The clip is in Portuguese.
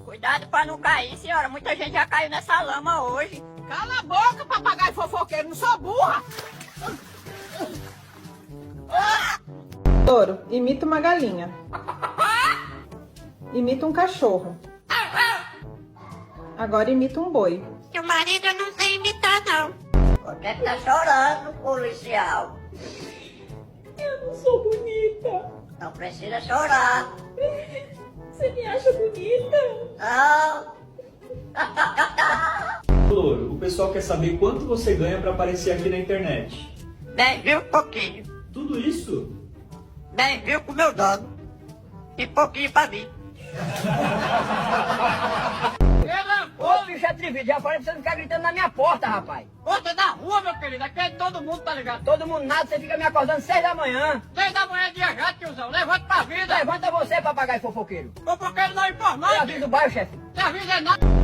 Cuidado pra não cair, senhora. Muita gente já caiu nessa lama hoje. Cala a boca, papagaio fofoqueiro, não sou burra. Louro, imita uma galinha. Imita um cachorro. Agora imita um boi. Seu marido eu não sei imitar, não. Por que tá chorando, policial? Eu não sou bonita. Não precisa chorar. Você me acha bonita? Não. Louro, o pessoal quer saber quanto você ganha pra aparecer aqui na internet. 10 mil pouquinho. Tudo isso? 10 mil pro meu dono. E pouquinho pra mim. Ô, bicho atrevido, já falei pra você não ficar gritando na minha porta, rapaz. Porta da rua, meu querido, aqui é de todo mundo, tá ligado? Todo mundo nada, você fica me acordando 6 da manhã. 6 da manhã é dia já, tiozão, levanta pra vida. Levanta você, papagaio fofoqueiro. Fofoqueiro não é Eu informante. aviso o bairro, chefe. Te avisa é nada.